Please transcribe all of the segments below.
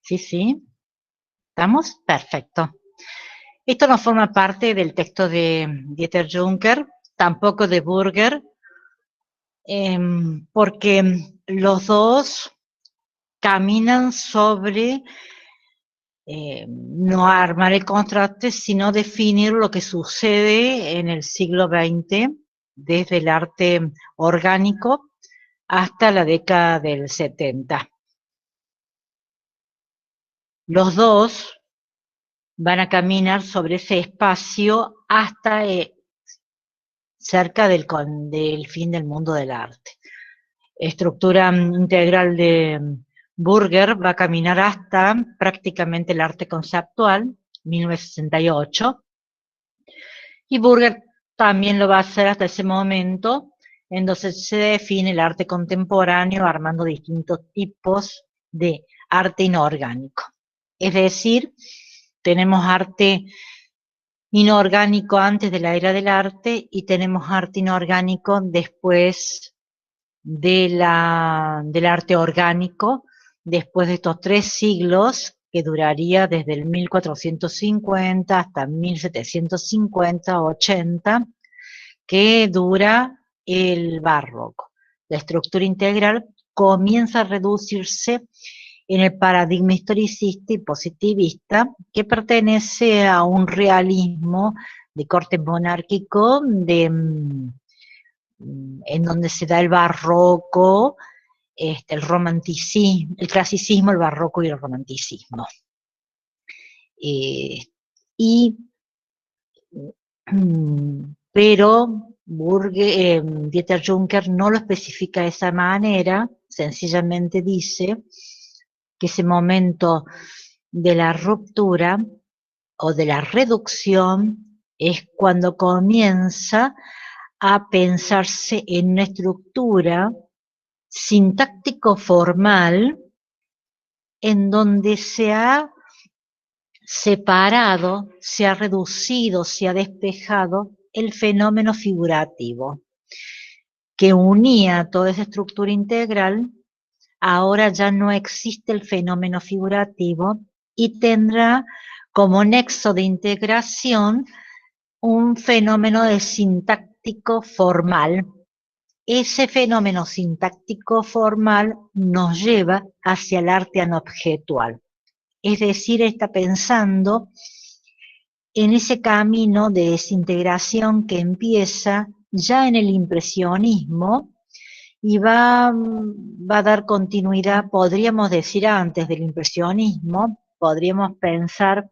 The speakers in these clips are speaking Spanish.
Sí, sí. ¿Estamos? Perfecto. Esto no forma parte del texto de Dieter Juncker, tampoco de Burger, porque los dos caminan sobre no armar el contraste, sino definir lo que sucede en el siglo XX, desde el arte orgánico hasta la década del 70. Los dos van a caminar sobre ese espacio hasta cerca del fin del mundo del arte. Estructura integral de Burger va a caminar hasta prácticamente el arte conceptual, 1968, y Burger también lo va a hacer hasta ese momento, en donde se define el arte contemporáneo armando distintos tipos de arte inorgánico. Es decir, tenemos arte inorgánico antes de la era del arte y tenemos arte inorgánico después del arte orgánico, después de estos 3 siglos que duraría desde el 1450 hasta 1750-80, que dura el barroco. La estructura integral comienza a reducirse en el paradigma historicista y positivista, que pertenece a un realismo de corte monárquico, en donde se da el barroco, el romanticismo, el clasicismo, el barroco y el romanticismo. Y pero Dieter Juncker no lo especifica de esa manera, sencillamente dice que ese momento de la ruptura o de la reducción es cuando comienza a pensarse en una estructura sintáctico formal en donde se ha separado, se ha reducido, se ha despejado el fenómeno figurativo que unía toda esa estructura integral. Ahora ya no existe el fenómeno figurativo y tendrá como nexo de integración un fenómeno de sintáctico formal. Ese fenómeno sintáctico formal nos lleva hacia el arte anobjetual. Es decir, está pensando en ese camino de desintegración que empieza ya en el impresionismo y va a dar continuidad, podríamos decir antes del impresionismo, podríamos pensar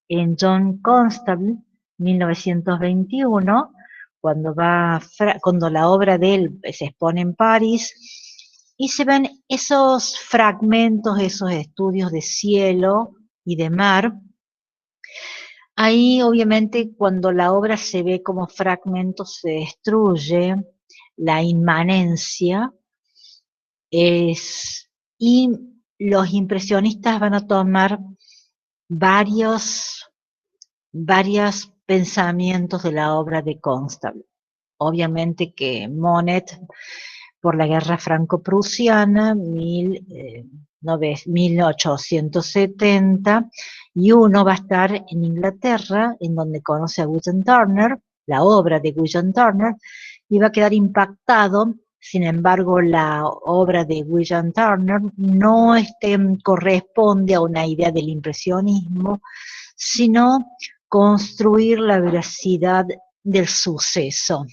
en John Constable, 1921, cuando la obra de él se expone en París, y se ven esos fragmentos, esos estudios de cielo y de mar. Ahí obviamente cuando la obra se ve como fragmento se destruye la inmanencia, y los impresionistas van a tomar varios pensamientos de la obra de Constable. Obviamente que Monet, por la guerra franco-prusiana, 1870, y uno va a estar en Inglaterra, en donde conoce a William Turner, la obra de William Turner, y va a quedar impactado. Sin embargo, la obra de William Turner no corresponde a una idea del impresionismo, sino construir la veracidad del suceso,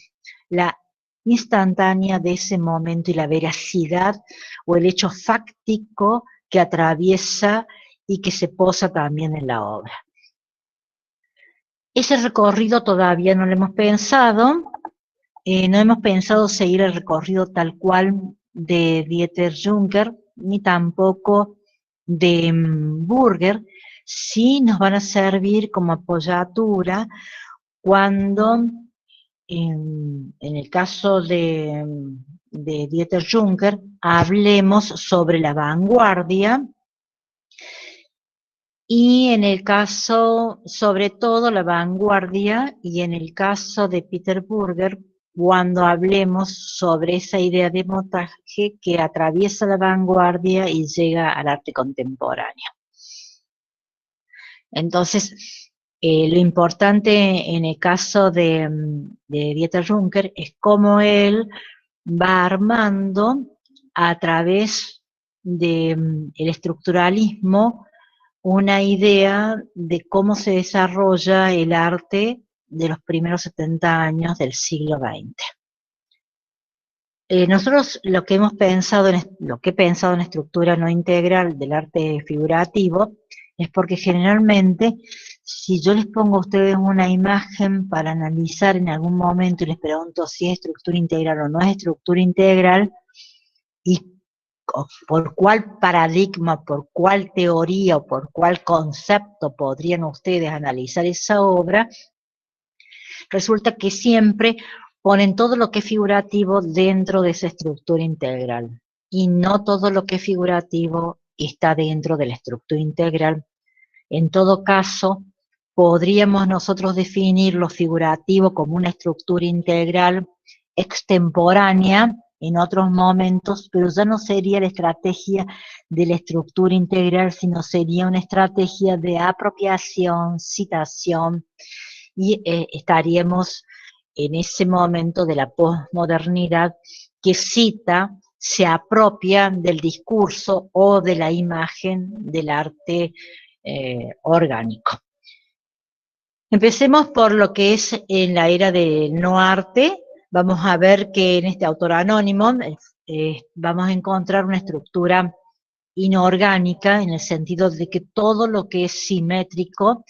la instantánea de ese momento y la veracidad o el hecho fáctico que atraviesa y que se posa también en la obra. Ese recorrido todavía no lo hemos pensado, no hemos pensado seguir el recorrido tal cual de Dieter Juncker, ni tampoco de Burger. Sí nos van a servir como apoyatura cuando, en el caso de Dieter Juncker, hablemos sobre la vanguardia, y en el caso, sobre todo, la vanguardia, y en el caso de Peter Burger, cuando hablemos sobre esa idea de montaje que atraviesa la vanguardia y llega al arte contemporáneo. Entonces, lo importante en el caso de Dieter Juncker es cómo él va armando a través del estructuralismo una idea de cómo se desarrolla el arte de los primeros 70 años del siglo XX. Nosotros lo que hemos pensado lo que he pensado en estructura no integral del arte figurativo es porque generalmente si yo les pongo a ustedes una imagen para analizar en algún momento y les pregunto si es estructura integral o no es estructura integral y por cuál paradigma, por cuál teoría o por cuál concepto podrían ustedes analizar esa obra, resulta que siempre ponen todo lo que es figurativo dentro de esa estructura integral y no todo lo que es figurativo está dentro de la estructura integral. En todo caso, podríamos nosotros definir lo figurativo como una estructura integral extemporánea en otros momentos, pero ya no sería la estrategia de la estructura integral, sino sería una estrategia de apropiación, citación, y estaríamos en ese momento de la posmodernidad que cita, se apropia del discurso o de la imagen del arte orgánico. Empecemos por lo que es en la era del no arte. Vamos a ver que en este autor anónimo vamos a encontrar una estructura inorgánica en el sentido de que todo lo que es simétrico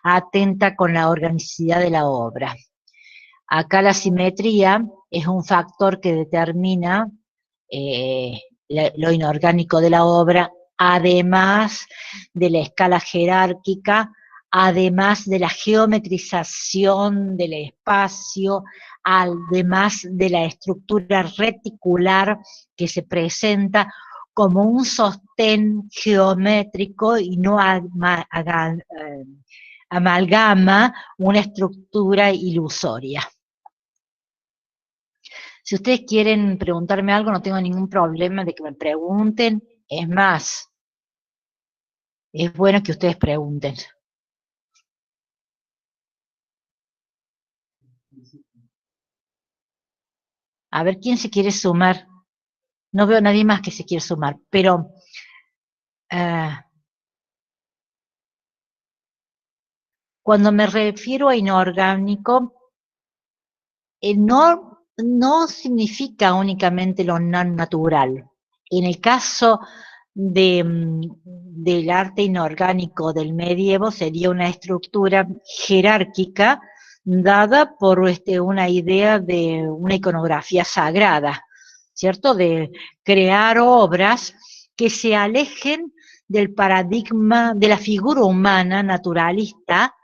atenta con la organicidad de la obra. Acá la simetría es un factor que determina lo inorgánico de la obra, además de la escala jerárquica, además de la geometrización del espacio, además de la estructura reticular que se presenta como un sostén geométrico y no amalgama una estructura ilusoria. Si ustedes quieren preguntarme algo, no tengo ningún problema de que me pregunten. Es más, es bueno que ustedes pregunten. A ver quién se quiere sumar. No veo a nadie más que se quiere sumar, pero cuando me refiero a inorgánico, no significa únicamente lo no natural. En el caso del arte inorgánico del medievo sería una estructura jerárquica dada por una idea de una iconografía sagrada, ¿cierto? De crear obras que se alejen del paradigma de la figura humana naturalista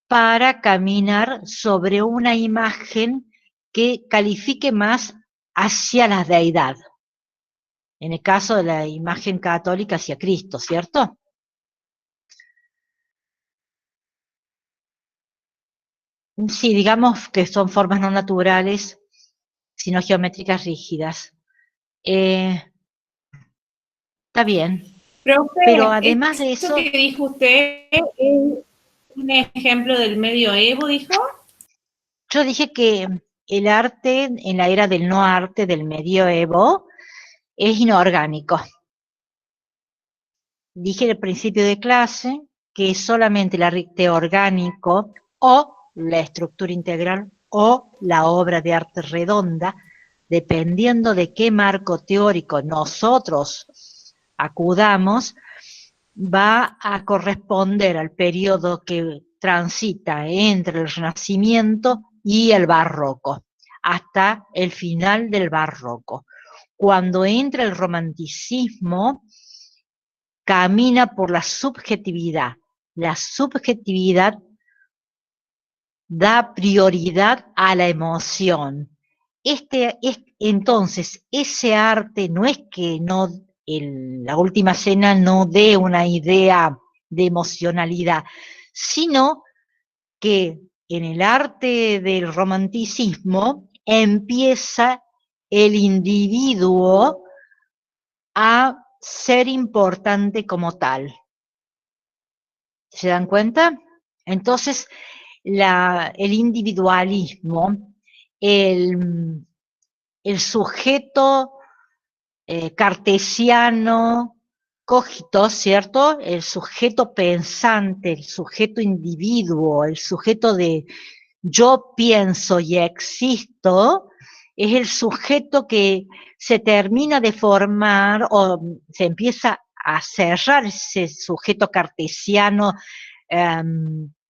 para caminar sobre una imagen que califique más hacia la deidad. En el caso de la imagen católica hacia Cristo, ¿cierto? Sí, digamos que son formas no naturales, sino geométricas rígidas. Está bien. Pero Profe, además de ¿esto eso, que dijo usted es un ejemplo del medioevo, dijo? yo dije que el arte en la era del no arte, del medioevo, es inorgánico. Dije al principio de clase que solamente el arte orgánico o la estructura integral o la obra de arte redonda, dependiendo de qué marco teórico nosotros acudamos, va a corresponder al periodo que transita entre el Renacimiento y el Barroco, hasta el final del Barroco. Cuando entra el Romanticismo, camina por la subjetividad. La subjetividad da prioridad a la emoción. Entonces, ese arte no es que no, la última cena no dé una idea de emocionalidad, sino que en el arte del romanticismo empieza el individuo a ser importante como tal. ¿Se dan cuenta? Entonces, el individualismo, el sujeto cartesiano, cogito, ¿cierto? El sujeto pensante, el sujeto individuo, el sujeto de yo pienso y existo, es el sujeto que se termina de formar o se empieza a cerrar ese sujeto cartesiano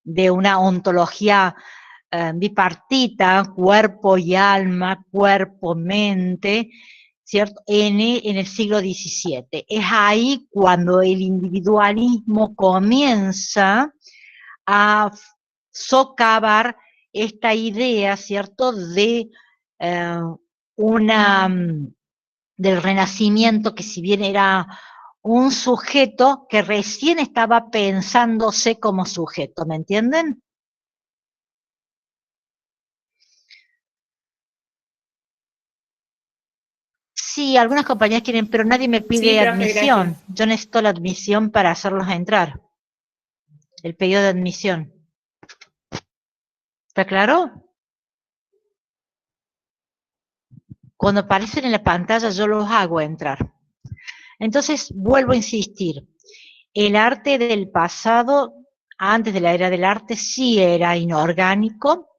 de una ontología bipartita, cuerpo y alma, cuerpo-mente, ¿cierto? En el siglo XVII. Es ahí cuando el individualismo comienza a socavar esta idea, ¿cierto?, de del Renacimiento, que si bien era un sujeto que recién estaba pensándose como sujeto, ¿me entienden? Sí, algunas compañías quieren, pero nadie me Sí, pide profe, admisión. gracias. Yo necesito la admisión para hacerlos entrar. El pedido de admisión. ¿Está claro? Cuando aparecen en la pantalla yo los hago entrar. Entonces, vuelvo a insistir. El arte del pasado, antes de la era del arte, sí era inorgánico.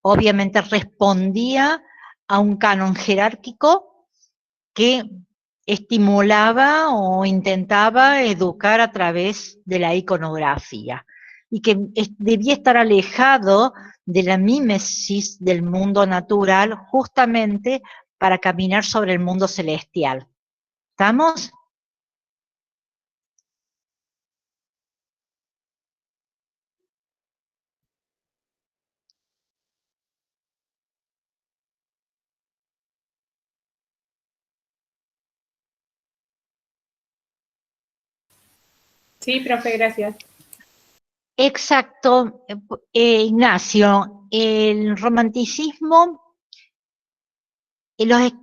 Obviamente respondía a un canon jerárquico que estimulaba o intentaba educar a través de la iconografía y que debía estar alejado de la mímesis del mundo natural justamente para caminar sobre el mundo celestial. ¿Estamos? Sí, profe, gracias. Exacto, Ignacio, el romanticismo,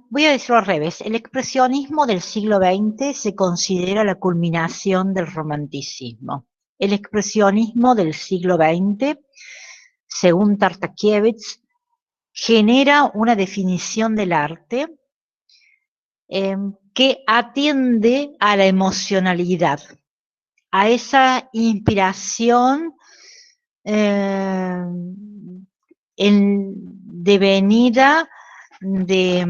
voy a decirlo al revés, el expresionismo del siglo XX se considera la culminación del romanticismo. El expresionismo del siglo XX, según Tartakiewicz, genera una definición del arte que atiende a la emocionalidad, a esa inspiración devenida de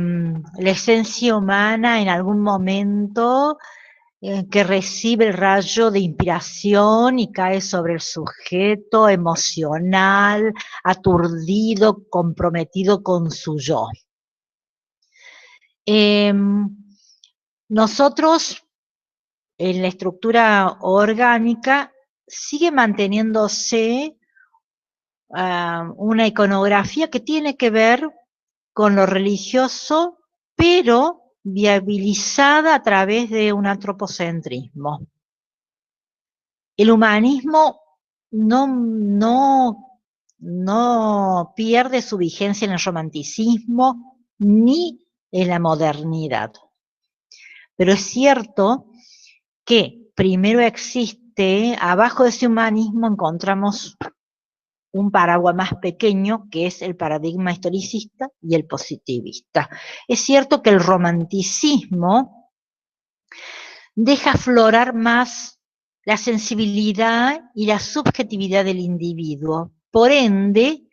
la esencia humana en algún momento que recibe el rayo de inspiración y cae sobre el sujeto emocional, aturdido, comprometido con su yo. Nosotros, en la estructura orgánica, sigue manteniéndose una iconografía que tiene que ver con lo religioso, pero viabilizada a través de un antropocentrismo. El humanismo no pierde su vigencia en el romanticismo ni en la modernidad. Pero es cierto que primero existe, abajo de ese humanismo encontramos un paraguas más pequeño, que es el paradigma historicista y el positivista. Es cierto que el romanticismo deja aflorar más la sensibilidad y la subjetividad del individuo. Por ende,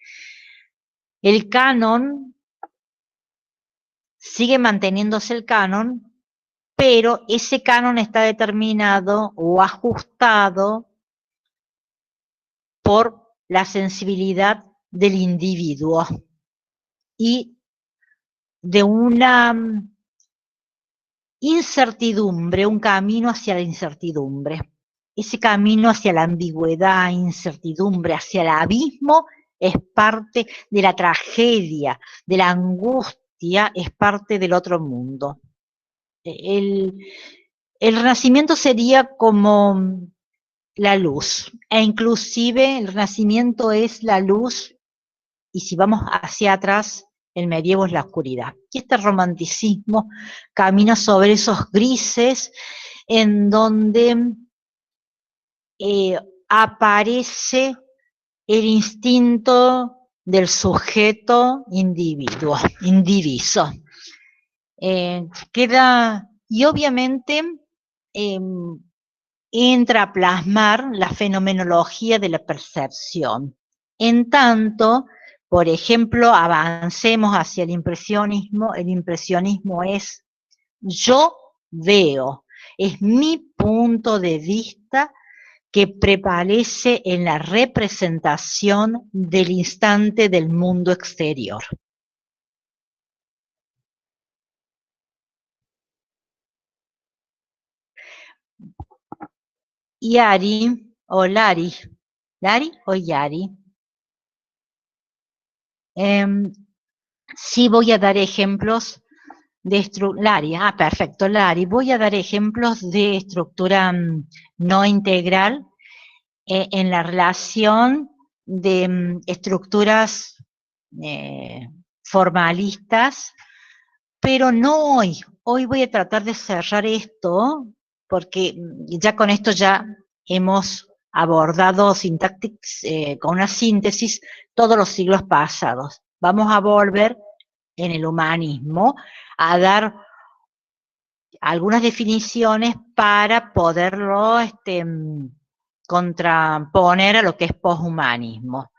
el canon sigue manteniéndose el canon, pero ese canon está determinado o ajustado por la sensibilidad del individuo y de una incertidumbre, un camino hacia la incertidumbre. Ese camino hacia la ambigüedad, incertidumbre, hacia el abismo, es parte de la tragedia, de la angustia, es parte del otro mundo. El renacimiento sería como la luz, e inclusive el renacimiento es la luz, y si vamos hacia atrás, el medievo es la oscuridad. Y este romanticismo camina sobre esos grises en donde aparece el instinto del sujeto indiviso. Y obviamente entra a plasmar la fenomenología de la percepción. En tanto, por ejemplo, avancemos hacia el impresionismo es yo veo, es mi punto de vista que prevalece en la representación del instante del mundo exterior. Yari o Lari, Lari o Yari. Sí voy a dar ejemplos de Lari, perfecto, Lari. Voy a dar ejemplos de estructura no integral en la relación de estructuras formalistas, pero no hoy. Hoy voy a tratar de cerrar esto, porque ya con esto ya hemos abordado con una síntesis todos los siglos pasados. Vamos a volver en el humanismo a dar algunas definiciones para poderlo contraponer a lo que es poshumanismo.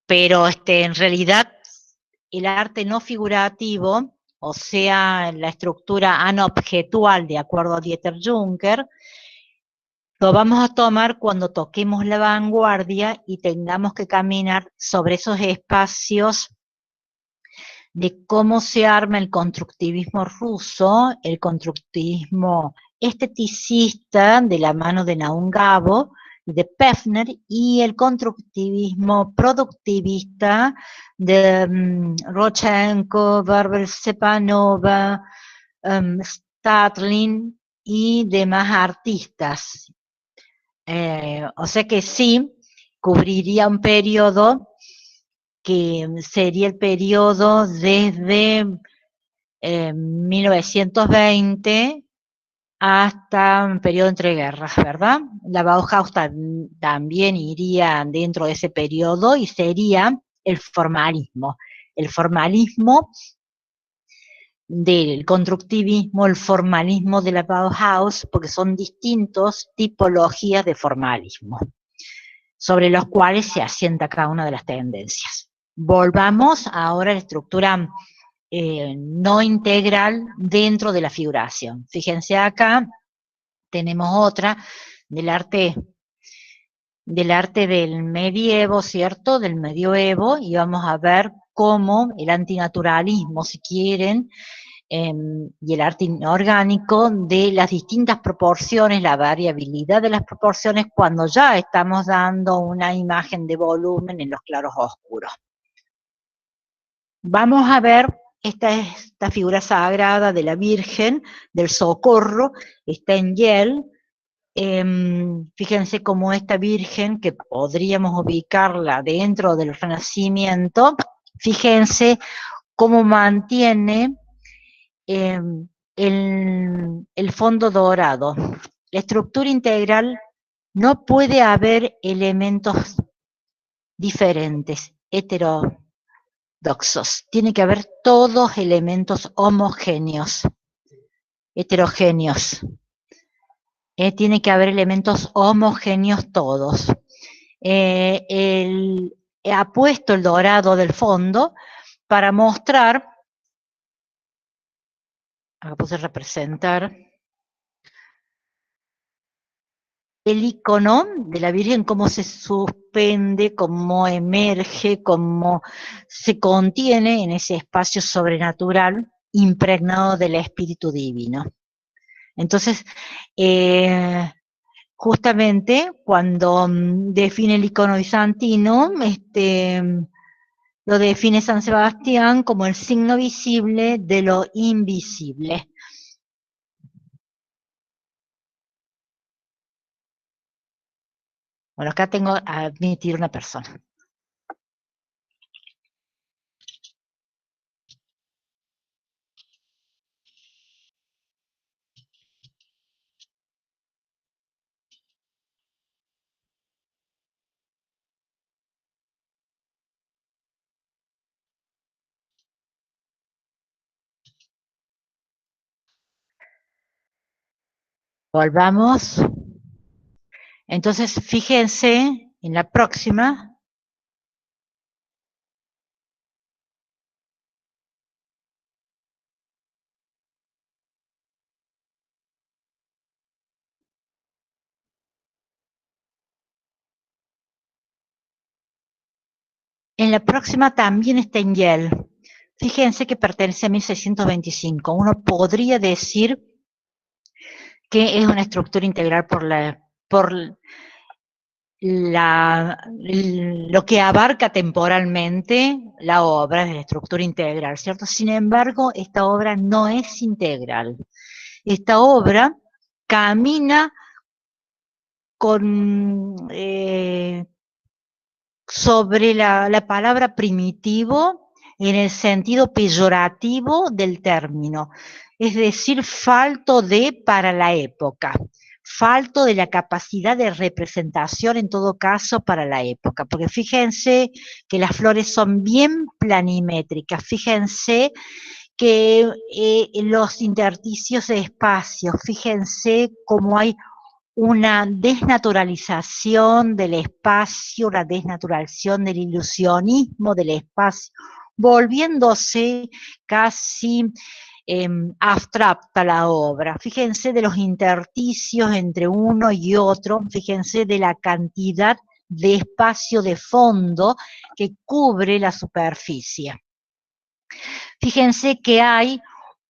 Pero en realidad el arte no figurativo, o sea, la estructura anobjetual de acuerdo a Dieter Juncker, lo vamos a tomar cuando toquemos la vanguardia y tengamos que caminar sobre esos espacios de cómo se arma el constructivismo ruso, el constructivismo esteticista de la mano de Naum Gabo y de Pefner, y el constructivismo productivista de Rodchenko, Barbel-Stepanova, Stadlin y demás artistas. O sea que sí, cubriría un periodo que sería el periodo desde 1920 hasta un periodo entre guerras, ¿verdad? La Bauhaus también iría dentro de ese periodo y sería el formalismo del constructivismo, el formalismo de la Bauhaus, porque son distintas tipologías de formalismo, sobre los cuales se asienta cada una de las tendencias. Volvamos ahora a la estructura no integral dentro de la figuración. Fíjense acá, tenemos otra del arte del medievo, ¿cierto? Del medioevo, y vamos a ver cómo el antinaturalismo, si quieren, y el arte inorgánico de las distintas proporciones, la variabilidad de las proporciones cuando ya estamos dando una imagen de volumen en los claros oscuros. Vamos a ver esta figura sagrada de la Virgen, del Socorro, está en Yale. Fíjense cómo esta Virgen, que podríamos ubicarla dentro del Renacimiento, fíjense cómo mantiene el fondo dorado. La estructura integral no puede haber elementos diferentes, heterodoxos. Tiene que haber todos elementos homogéneos, heterogéneos. Tiene que haber elementos homogéneos todos. Ha puesto el dorado del fondo para mostrar, acá puse representar, el icono de la Virgen, cómo se suspende, cómo emerge, cómo se contiene en ese espacio sobrenatural impregnado del Espíritu Divino. Entonces, justamente cuando define el icono bizantino, lo define San Sebastián como el signo visible de lo invisible. Bueno, acá tengo a admitir una persona. Volvamos. Entonces, fíjense en la próxima. En la próxima también está en Yale. Fíjense que pertenece a 1625. Uno podría decir que es una estructura integral por lo que abarca temporalmente la obra de la estructura integral, ¿cierto? Sin embargo, esta obra no es integral. Esta obra camina sobre la palabra primitivo en el sentido peyorativo del término, es decir, falto de para la época, falto de la capacidad de representación en todo caso para la época, porque fíjense que las flores son bien planimétricas, fíjense que los intersticios de espacio, fíjense cómo hay una desnaturalización del espacio, una desnaturalización del ilusionismo del espacio, volviéndose casi abstracta la obra. Fíjense de los intersticios entre uno y otro, fíjense de la cantidad de espacio de fondo que cubre la superficie. Fíjense que hay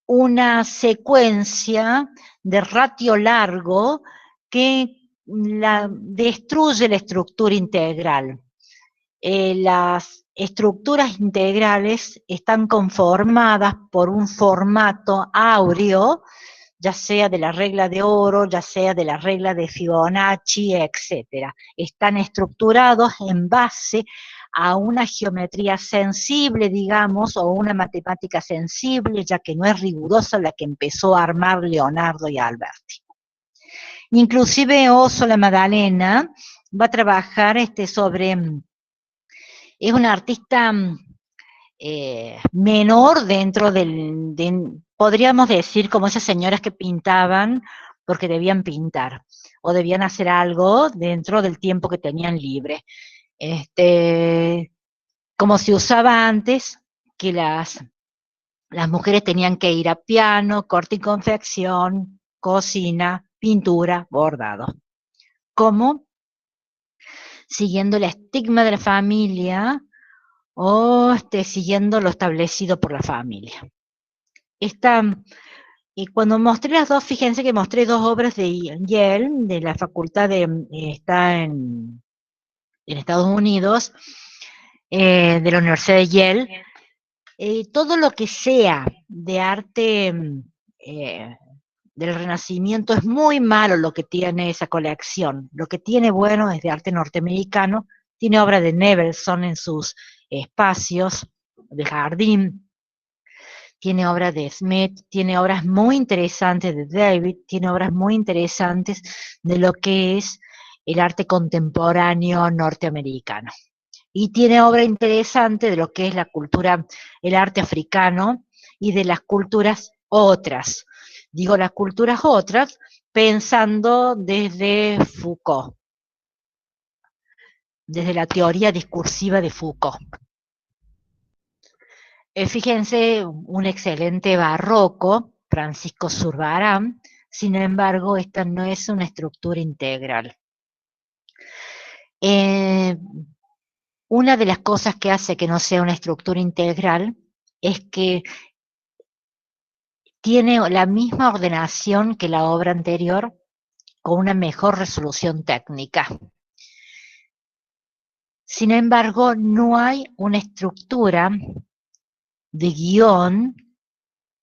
una secuencia de ratio largo que destruye la estructura integral. Las estructuras integrales están conformadas por un formato áureo, ya sea de la regla de oro, ya sea de la regla de Fibonacci, etc. Están estructurados en base a una geometría sensible, digamos, o una matemática sensible, ya que no es rigurosa la que empezó a armar Leonardo y Alberti. Inclusive Oso la Maddalena va a trabajar sobre, es una artista menor dentro podríamos decir como esas señoras que pintaban porque debían pintar, o debían hacer algo dentro del tiempo que tenían libre. Como se usaba antes, que las mujeres tenían que ir a piano, corte y confección, cocina, pintura, bordado. Como siguiendo el estigma de la familia o siguiendo lo establecido por la familia. Y cuando mostré las dos, fíjense que mostré dos obras de Yale, de la facultad está en Estados Unidos, de la Universidad de Yale. Todo lo que sea de arte del Renacimiento es muy malo lo que tiene esa colección. Lo que tiene bueno es de arte norteamericano, tiene obra de Nevelson en sus espacios de jardín, tiene obras de Smith, tiene obras muy interesantes de David, tiene obras muy interesantes de lo que es el arte contemporáneo norteamericano. Y tiene obra interesante de lo que es la cultura, el arte africano y de las culturas otras. Digo las culturas otras pensando desde Foucault, desde la teoría discursiva de Foucault. Fíjense, un excelente barroco, Francisco Zurbarán, sin embargo, esta no es una estructura integral. Una de las cosas que hace que no sea una estructura integral es que tiene la misma ordenación que la obra anterior, con una mejor resolución técnica. Sin embargo, no hay una estructura de guión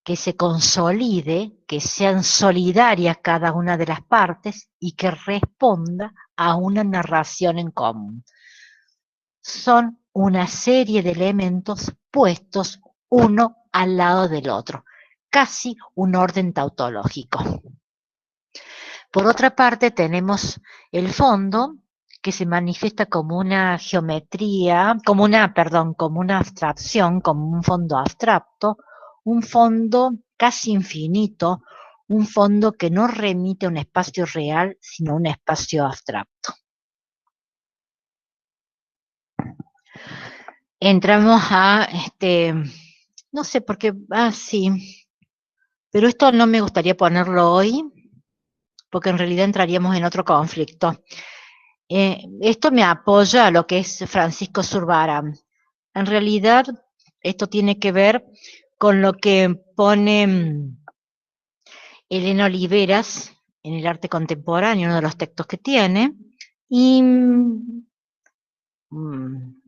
que se consolide, que sean solidarias cada una de las partes y que responda a una narración en común. Son una serie de elementos puestos uno al lado del otro, casi un orden tautológico. Por otra parte, tenemos el fondo, que se manifiesta como una geometría, como una abstracción, como un fondo abstracto, un fondo casi infinito, un fondo que no remite a un espacio real, sino a un espacio abstracto. Entramos a, no sé por qué, sí, pero esto no me gustaría ponerlo hoy, porque en realidad entraríamos en otro conflicto. Esto me apoya a lo que es Francisco Zurbarán. En realidad, esto tiene que ver con lo que pone Elena Oliveras en el arte contemporáneo, uno de los textos que tiene, y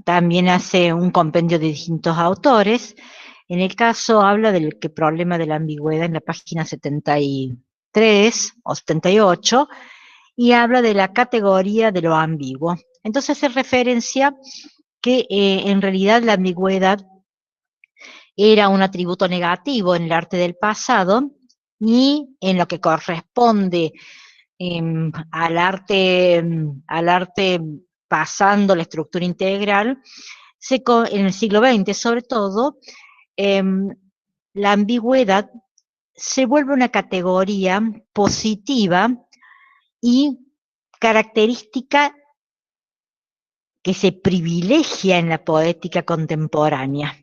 también hace un compendio de distintos autores. En el caso habla del problema de la ambigüedad en la página 73 o 78, y habla de la categoría de lo ambiguo. Entonces hace referencia que en realidad la ambigüedad era un atributo negativo en el arte del pasado, y en lo que corresponde al arte pasando la estructura integral, en el siglo XX sobre todo, la ambigüedad se vuelve una categoría positiva y característica que se privilegia en la poética contemporánea.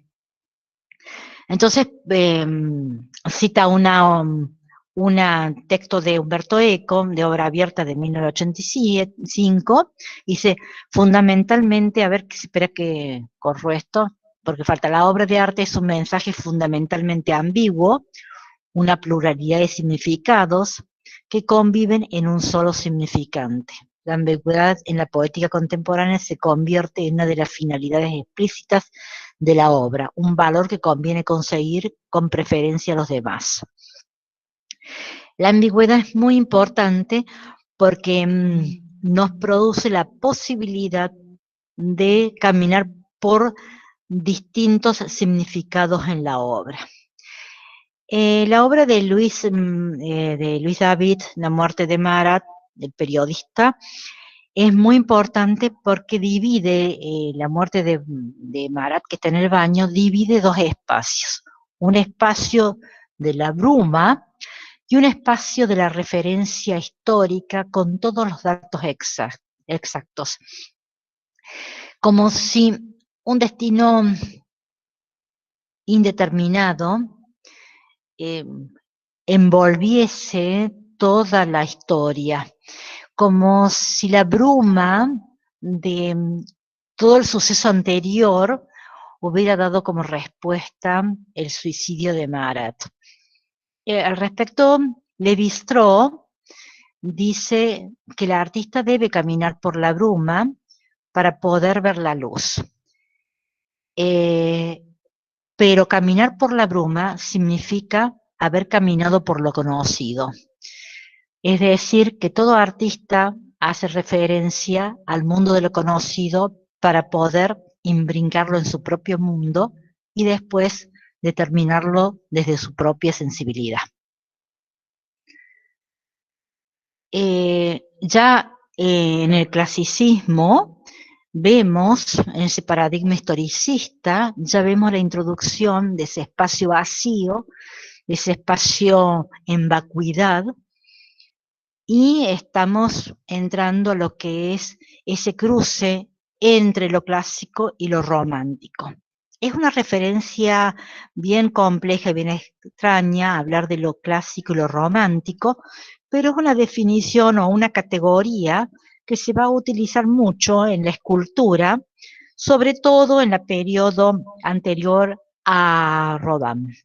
Entonces, cita un texto de Umberto Eco, de Obra Abierta de 1985, dice, fundamentalmente, a ver, espera que corro esto, porque falta, la obra de arte es un mensaje fundamentalmente ambiguo, una pluralidad de significados que conviven en un solo significante. La ambigüedad en la poética contemporánea se convierte en una de las finalidades explícitas de la obra, un valor que conviene conseguir con preferencia a los demás. La ambigüedad es muy importante porque nos produce la posibilidad de caminar por distintos significados en la obra. La obra de Luis David, La muerte de Marat, el periodista, es muy importante porque divide la muerte de Marat, que está en el baño, divide dos espacios. Un espacio de la bruma y un espacio de la referencia histórica con todos los datos exactos. Como si un destino indeterminado envolviese toda la historia, como si la bruma de todo el suceso anterior hubiera dado como respuesta el suicidio de Marat. Al respecto, Lévi-Strauss dice que el artista debe caminar por la bruma para poder ver la luz. Pero caminar por la bruma significa haber caminado por lo conocido. Es decir, que todo artista hace referencia al mundo de lo conocido para poder imbrincarlo en su propio mundo y después determinarlo desde su propia sensibilidad. Ya en el clasicismo vemos, en ese paradigma historicista, ya vemos la introducción de ese espacio vacío, de ese espacio en vacuidad, y estamos entrando a lo que es ese cruce entre lo clásico y lo romántico. Es una referencia bien compleja y bien extraña hablar de lo clásico y lo romántico, pero es una definición o una categoría que se va a utilizar mucho en la escultura, sobre todo en el periodo anterior a Rodin.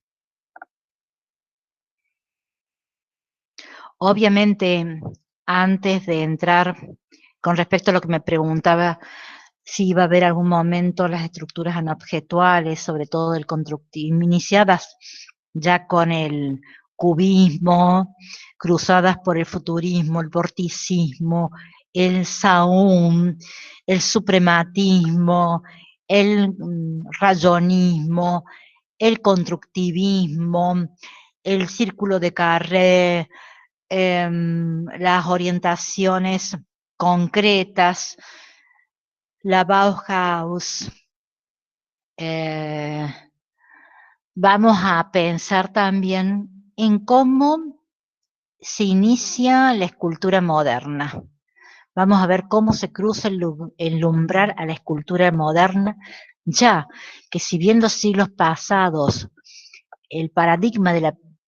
Obviamente, antes de entrar, con respecto a lo que me preguntaba, si iba a haber algún momento las estructuras anobjetuales, sobre todo el constructivismo, iniciadas ya con el cubismo, cruzadas por el futurismo, el vorticismo, el Saum, el suprematismo, el rayonismo, el constructivismo, el círculo de Carré, las orientaciones concretas, la Bauhaus. Vamos a pensar también en cómo se inicia la escultura moderna. Vamos a ver cómo se cruza el umbral a la escultura moderna, ya que si bien los siglos pasados el paradigma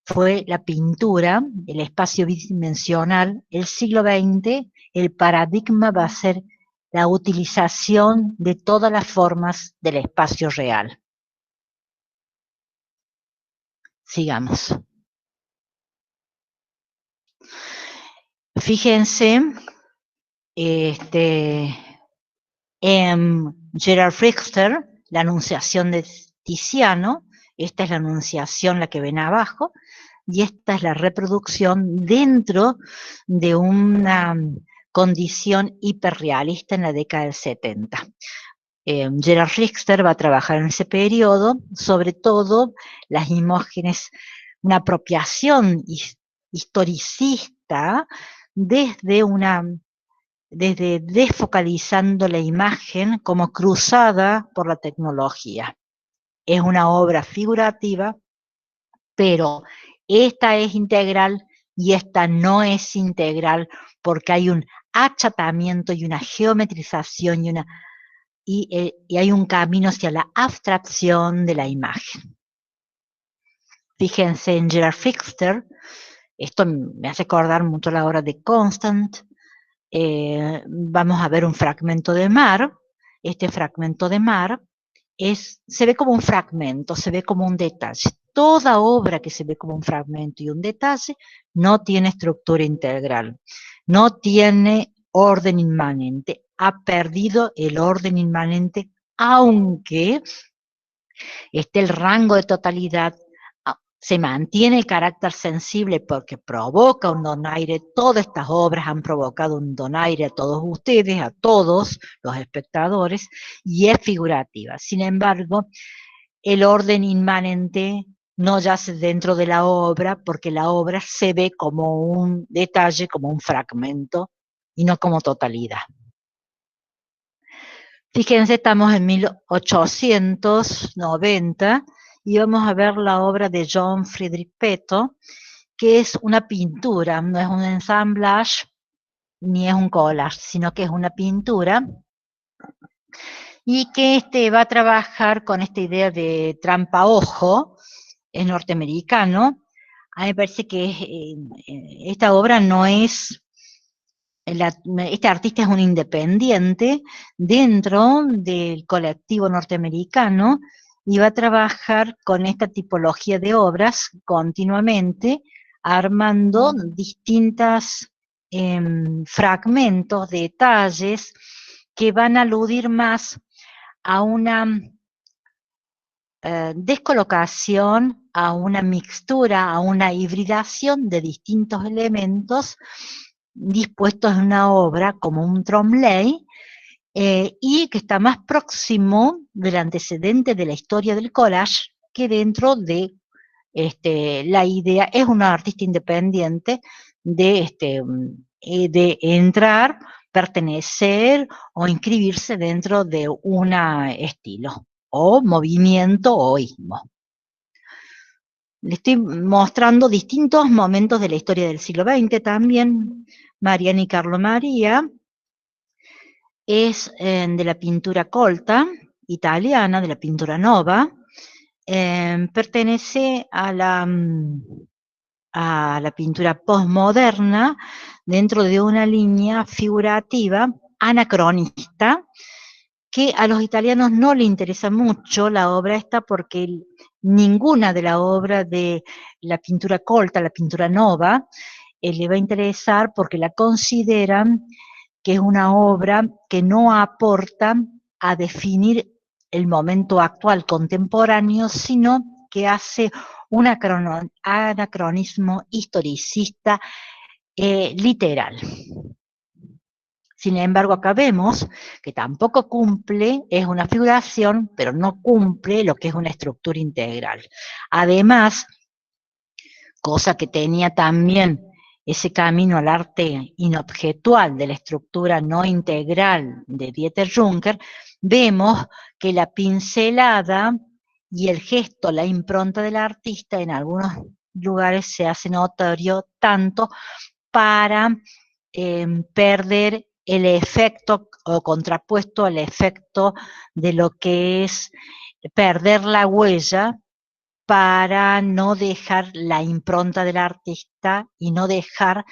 fue la pintura, el espacio bidimensional, el siglo XX, el paradigma va a ser la utilización de todas las formas del espacio real. Sigamos. Fíjense, en Gerard Richter, la Anunciación de Tiziano, esta es la Anunciación, la que ven abajo, y esta es la reproducción dentro de una condición hiperrealista en la década del 70. Gerard Richter va a trabajar en ese periodo, sobre todo las imágenes, una apropiación historicista desde desfocalizando la imagen como cruzada por la tecnología. Es una obra figurativa, pero esta es integral y esta no es integral porque hay un achatamiento y una geometrización y hay un camino hacia la abstracción de la imagen. Fíjense en Gerard Richter, esto me hace acordar mucho la obra de Constant. Vamos a ver un fragmento de mar. Este fragmento de mar se ve como un fragmento, se ve como un detalle. Toda obra que se ve como un fragmento y un detalle no tiene estructura integral, no tiene orden inmanente, ha perdido el orden inmanente, aunque esté el rango de totalidad, se mantiene el carácter sensible porque provoca un donaire. Todas estas obras han provocado un donaire a todos ustedes, a todos los espectadores, y es figurativa. Sin embargo, el orden inmanente no yace dentro de la obra porque la obra se ve como un detalle, como un fragmento, y no como totalidad. Fíjense, estamos en 1890 y vamos a ver la obra de John Friedrich Peto, que es una pintura, no es un ensamblage ni es un collage, sino que es una pintura y que va a trabajar con esta idea de trampa-ojo, es norteamericano. A mí me parece que esta obra no es, este artista es un independiente dentro del colectivo norteamericano y va a trabajar con esta tipología de obras continuamente, armando distintos fragmentos, detalles que van a aludir más a una descolocación, a una mixtura, a una hibridación de distintos elementos dispuestos en una obra como un tromley, y que está más próximo del antecedente de la historia del collage que dentro de la idea. Es una artista independiente de entrar, pertenecer o inscribirse dentro de un estilo o movimiento o ismo. Le estoy mostrando distintos momentos de la historia del siglo XX también. Mariana y Carlo Maria es de la pintura colta, italiana, de la pintura nova. Pertenece a la pintura postmoderna dentro de una línea figurativa anacronista, que a los italianos no le interesa mucho la obra esta porque ninguna de la obra de la pintura colta, la pintura nova, le va a interesar porque la consideran que es una obra que no aporta a definir el momento actual contemporáneo, sino que hace un anacronismo historicista literal. Sin embargo, acá vemos que tampoco cumple, es una figuración, pero no cumple lo que es una estructura integral. Además, cosa que tenía también ese camino al arte inobjetual de la estructura no integral de Dieter Juncker, vemos que la pincelada y el gesto, la impronta del artista en algunos lugares se hace notorio tanto para perder el efecto o contrapuesto al efecto de lo que es perder la huella, para no dejar la impronta del artista y no dejar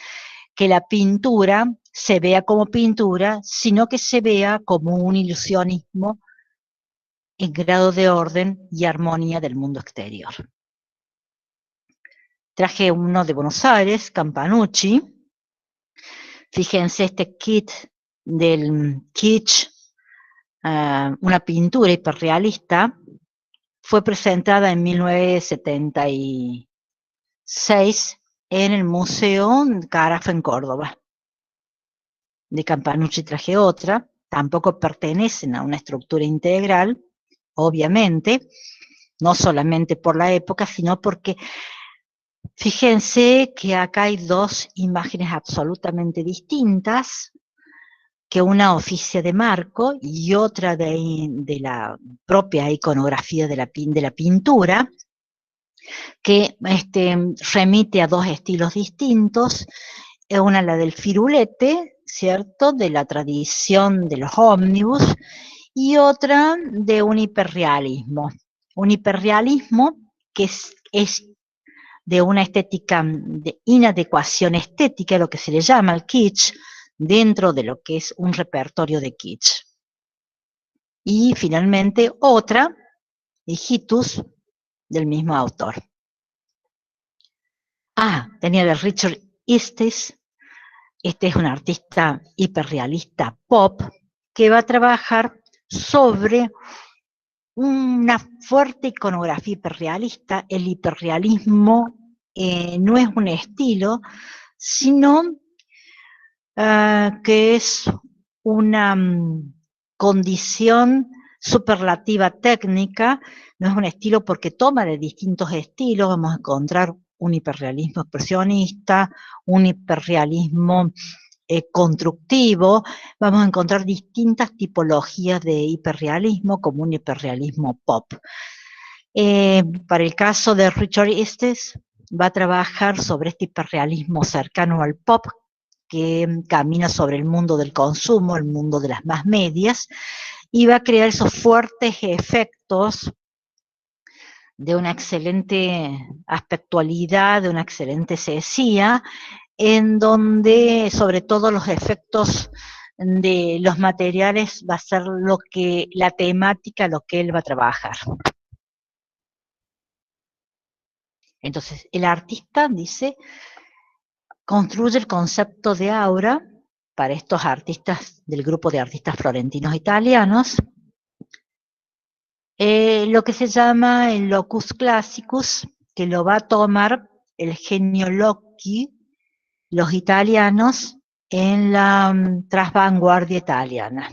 que la pintura se vea como pintura, sino que se vea como un ilusionismo en grado de orden y armonía del mundo exterior. Traje uno de Buenos Aires, Campanucci. Fíjense este kit del kitsch, una pintura hiperrealista, fue presentada en 1976 en el Museo Carafa en Córdoba. De Campanucci traje otra, tampoco pertenecen a una estructura integral, obviamente, no solamente por la época, sino porque fíjense que acá hay dos imágenes absolutamente distintas, que una oficia de marco y otra de la propia iconografía de la pintura, que remite a dos estilos distintos, una la del firulete, ¿cierto?, de la tradición de los ómnibus, y otra de un hiperrealismo que es de una estética de inadecuación estética, lo que se le llama el kitsch, dentro de lo que es un repertorio de kitsch. Y finalmente otra, Hijitus, del mismo autor. Tenía de Richard Estes. Este es un artista hiperrealista pop que va a trabajar sobre una fuerte iconografía hiperrealista. El hiperrealismo no es un estilo, sino que es una condición superlativa técnica. No es un estilo porque toma de distintos estilos. Vamos a encontrar un hiperrealismo expresionista, un hiperrealismo constructivo. Vamos a encontrar distintas tipologías de hiperrealismo, como un hiperrealismo pop. Para el caso de Richard Estes, va a trabajar sobre este hiperrealismo cercano al pop, que camina sobre el mundo del consumo, el mundo de las más medias, y va a crear esos fuertes efectos de una excelente aspectualidad, de una excelente seesía, en donde sobre todo los efectos de los materiales va a ser la temática, lo que él va a trabajar. Entonces, el artista, dice, construye el concepto de aura para estos artistas del grupo de artistas florentinos italianos, lo que se llama el locus classicus, que lo va a tomar el genio Locchi, los italianos, en la trasvanguardia italiana,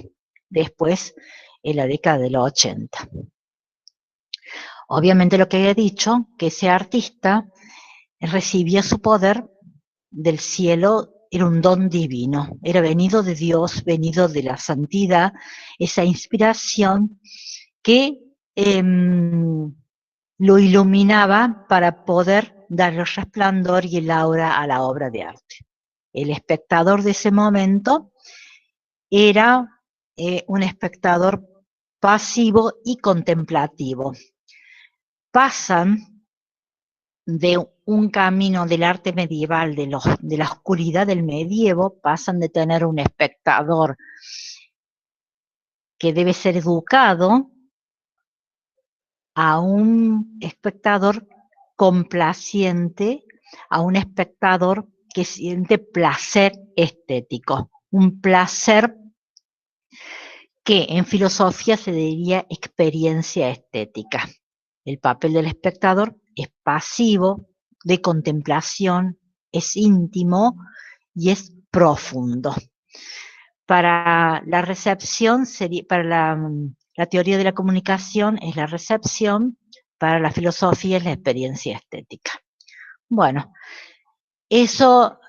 después en la década de los 80. Obviamente lo que he dicho, que ese artista recibía su poder del cielo, era un don divino, era venido de Dios, venido de la santidad, esa inspiración que lo iluminaba para poder dar el resplandor y el aura a la obra de arte. El espectador de ese momento era un espectador pasivo y contemplativo. Pasan de un camino del arte medieval, de la oscuridad del medievo, pasan de tener un espectador que debe ser educado a un espectador complaciente, a un espectador que siente placer estético, un placer que en filosofía se diría experiencia estética. El papel del espectador es pasivo, de contemplación, es íntimo y es profundo. Para la recepción, para la teoría de la comunicación es la recepción, para la filosofía es la experiencia estética. Bueno, eso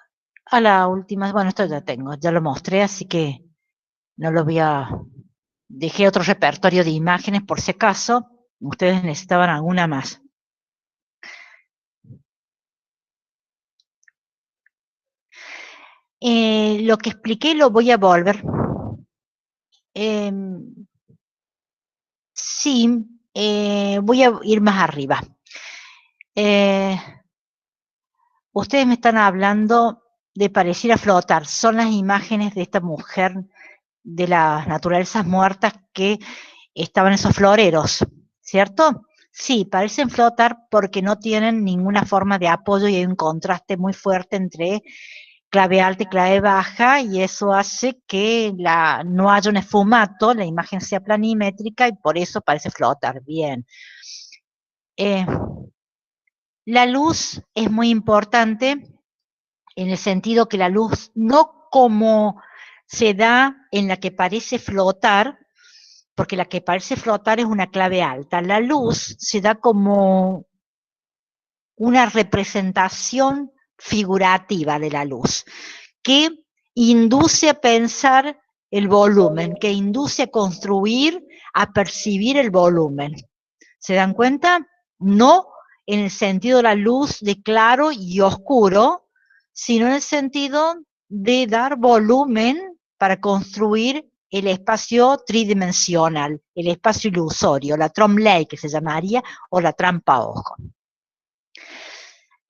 a la última, bueno, esto ya lo mostré, así que no lo voy a... Dejé otro repertorio de imágenes por si acaso ustedes necesitaban alguna más. Lo que expliqué lo voy a volver. Sí, voy a ir más arriba. Ustedes me están hablando de pareciera flotar. Son las imágenes de esta mujer de las naturalezas muertas que estaban en esos floreros, ¿cierto? Sí, parecen flotar porque no tienen ninguna forma de apoyo y hay un contraste muy fuerte entre clave alta y clave baja, y eso hace que no haya un esfumato, la imagen sea planimétrica y por eso parece flotar bien. La luz es muy importante en el sentido que la luz no como se da en la que parece flotar, porque la que parece flotar es una clave alta. La luz se da como una representación figurativa de la luz, que induce a pensar el volumen, que induce a construir, a percibir el volumen. ¿Se dan cuenta? No en el sentido de la luz de claro y oscuro, sino en el sentido de dar volumen para construir el espacio tridimensional, el espacio ilusorio, la tromley que se llamaría, o la trampa ojo.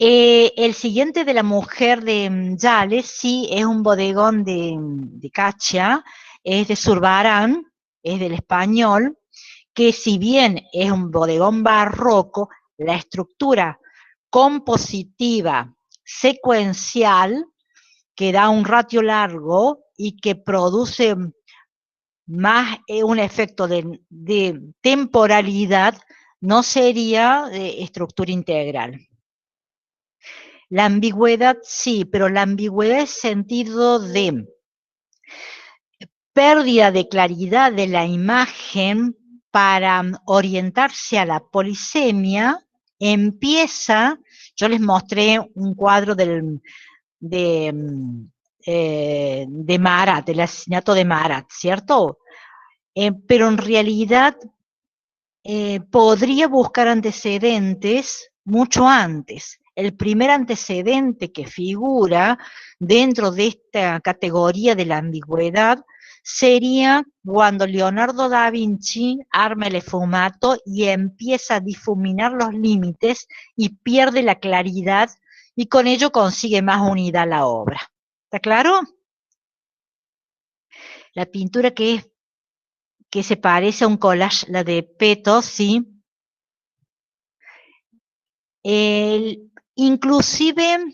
El siguiente de la mujer de Yales, sí, es un bodegón de Cachia, es de Zurbarán, es del español, que si bien es un bodegón barroco, la estructura compositiva secuencial que da un ratio largo y que produce más un efecto de temporalidad, no sería de estructura integral. La ambigüedad sí, pero la ambigüedad es sentido de pérdida de claridad de la imagen para orientarse a la polisemia. Empieza, yo les mostré un cuadro de Marat, del asesinato de Marat, ¿cierto? Pero en realidad podría buscar antecedentes mucho antes. El primer antecedente que figura dentro de esta categoría de la ambigüedad sería cuando Leonardo da Vinci arma el esfumato y empieza a difuminar los límites y pierde la claridad, y con ello consigue más unidad a la obra. ¿Está claro? La pintura que se parece a un collage, la de Peto, ¿sí? Inclusive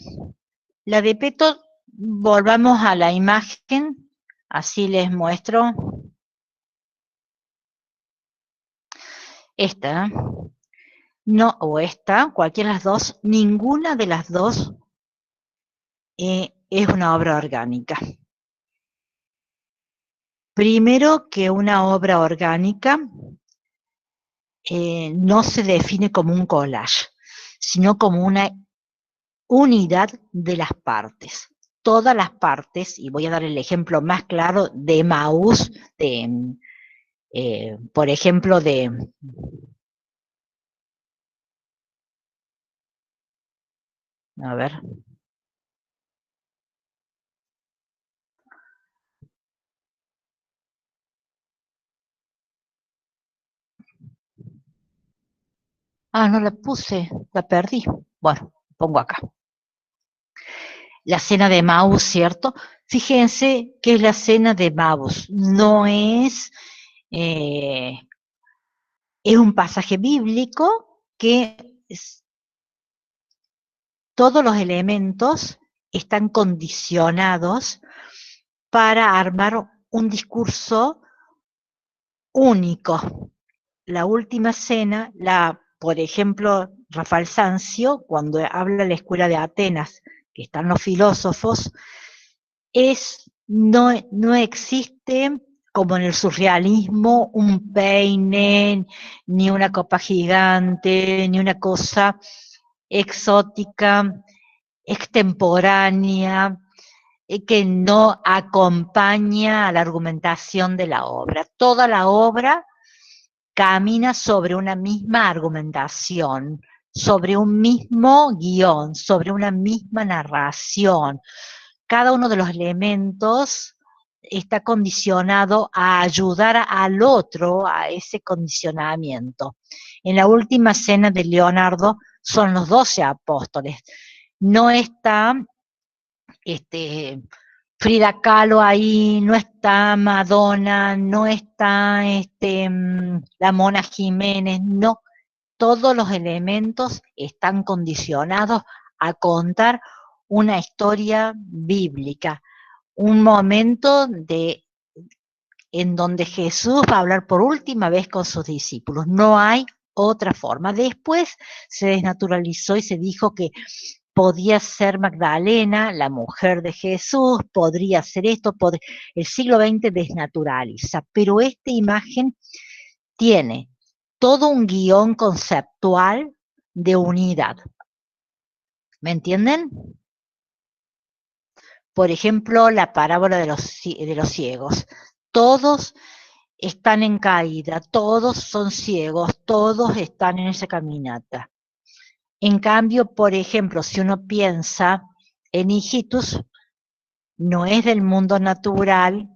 la de Peto, volvamos a la imagen, así les muestro. Esta, no, o esta, cualquiera de las dos, ninguna de las dos es una obra orgánica. Primero que una obra orgánica no se define como un collage, sino como una unidad de las partes. Todas las partes, y voy a dar el ejemplo más claro de Mauss, por ejemplo, a ver, no la puse, la perdí. Bueno, pongo acá. La cena de Mauss, ¿cierto? Fíjense que es la cena de Mauss, no es, es un pasaje bíblico que todos los elementos están condicionados para armar un discurso único. La última cena, por ejemplo, Rafael Sanzio, cuando habla de la escuela de Atenas, que están los filósofos, no existe, como en el surrealismo, un peine, ni una copa gigante, ni una cosa exótica, extemporánea, que no acompaña a la argumentación de la obra. Toda la obra camina sobre una misma argumentación, sobre un mismo guión, sobre una misma narración. cada uno de los elementos está condicionado a ayudar al otro a ese condicionamiento. En la última cena de Leonardo son los 12 apóstoles. No está Frida Kahlo ahí, no está Madonna, no está la Mona Jiménez, no. Todos los elementos están condicionados a contar una historia bíblica, un momento en donde Jesús va a hablar por última vez con sus discípulos. No hay otra forma. Después se desnaturalizó y se dijo que podía ser Magdalena, la mujer de Jesús, podría ser esto, el siglo XX desnaturaliza, pero esta imagen tiene todo un guión conceptual de unidad. ¿Me entienden? Por ejemplo, la parábola de los ciegos. Todos están en caída, todos son ciegos, todos están en esa caminata. En cambio, por ejemplo, si uno piensa en Hijitus, no es del mundo natural,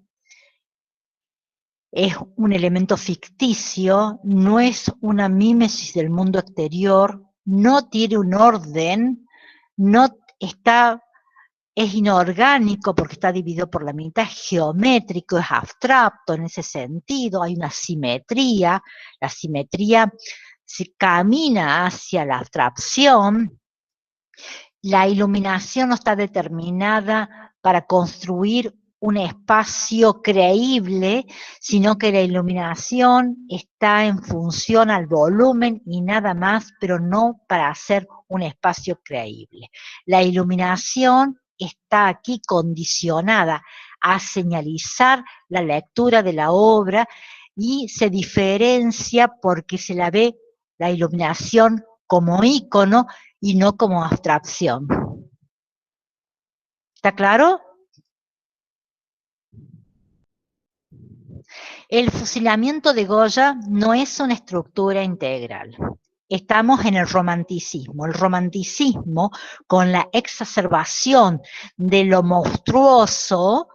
es un elemento ficticio, no es una mímesis del mundo exterior, no tiene un orden, no está, es inorgánico porque está dividido por la mitad, es geométrico, es abstracto en ese sentido, hay una simetría, la simetría se camina hacia la abstracción. La iluminación no está determinada para construir un espacio creíble, sino que la iluminación está en función al volumen y nada más, pero no para hacer un espacio creíble. La iluminación está aquí condicionada a señalizar la lectura de la obra y se diferencia porque se la ve la iluminación como ícono y no como abstracción. ¿Está claro? El fusilamiento de Goya no es una estructura integral. Estamos en el romanticismo. El romanticismo, con la exacerbación de lo monstruoso,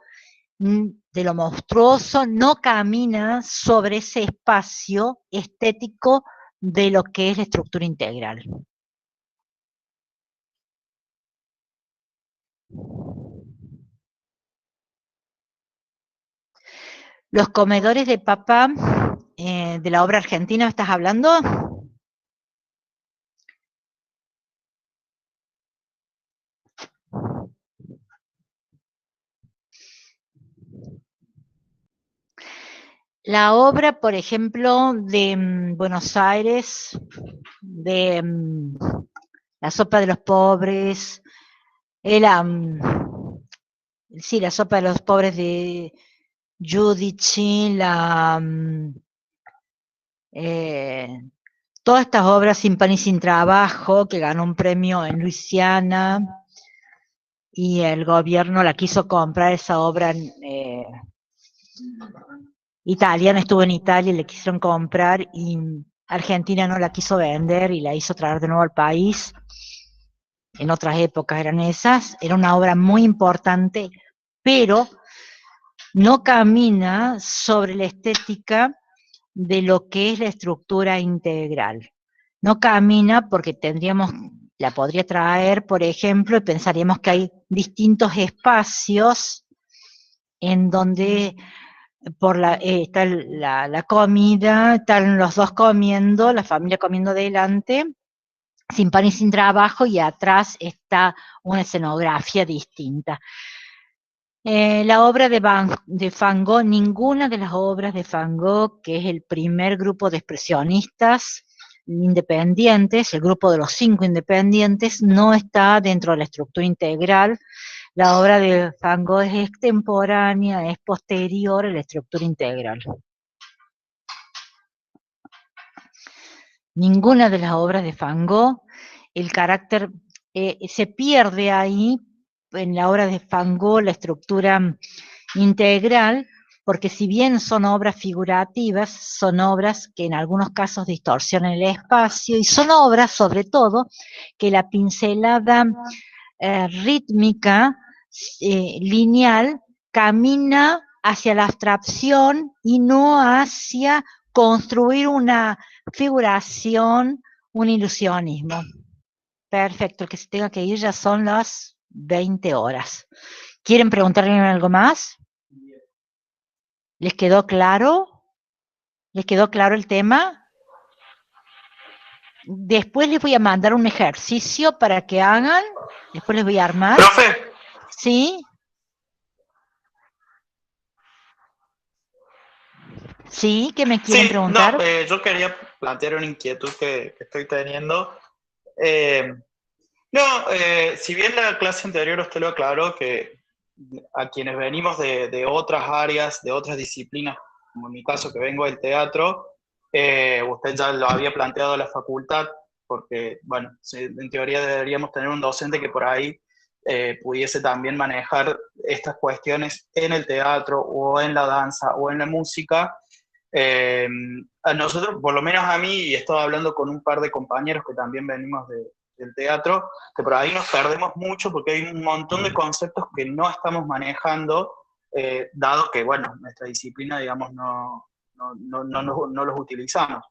no camina sobre ese espacio estético de lo que es la estructura integral. Los comedores de papa de la obra argentina, ¿me estás hablando? La obra, por ejemplo, de Buenos Aires, de La sopa de los pobres, sí, La sopa de los pobres de Giudici, todas estas obras, Sin pan y sin trabajo, que ganó un premio en Luisiana, y el gobierno la quiso comprar esa obra italiana, estuvo en Italia y le quisieron comprar, y Argentina no la quiso vender y la hizo traer de nuevo al país. En otras épocas eran esas, era una obra muy importante, pero no camina sobre la estética de lo que es la estructura integral. No camina porque la podría traer, por ejemplo, y pensaríamos que hay distintos espacios en donde está la comida, están los dos comiendo, la familia comiendo delante, sin pan y sin trabajo, y atrás está una escenografía distinta. La obra de Van Gogh, ninguna de las obras de Van Gogh, que es el primer grupo de expresionistas independientes, el grupo de los 5 independientes, no está dentro de la estructura integral. La obra de Van Gogh es extemporánea, es posterior a la estructura integral. Ninguna de las obras de Van Gogh, el carácter se pierde ahí, en la obra de Van Gogh, la estructura integral, porque si bien son obras figurativas, son obras que en algunos casos distorsionan el espacio, y son obras, sobre todo, que la pincelada rítmica lineal camina hacia la abstracción y no hacia construir una figuración, un ilusionismo. Perfecto, el que se tenga que ir, ya son las 20 horas. ¿Quieren preguntarle algo más? ¿Les quedó claro? ¿Les quedó claro el tema? Después les voy a mandar un ejercicio para que hagan. Después les voy a armar. Profe. ¿Sí? ¿Sí? ¿Qué me quieren preguntar? No, yo quería plantear una inquietud que estoy teniendo. Si bien la clase anterior usted lo aclaró, que a quienes venimos de otras áreas, de otras disciplinas, como en mi caso que vengo del teatro, usted ya lo había planteado a la facultad, porque, bueno, en teoría deberíamos tener un docente que por ahí pudiese también manejar estas cuestiones en el teatro o en la danza o en la música. A nosotros, por lo menos a mí, y he estado hablando con un par de compañeros que también venimos del teatro, que por ahí nos perdemos mucho porque hay un montón de conceptos que no estamos manejando, dado que, bueno, nuestra disciplina, digamos, no los utilizamos.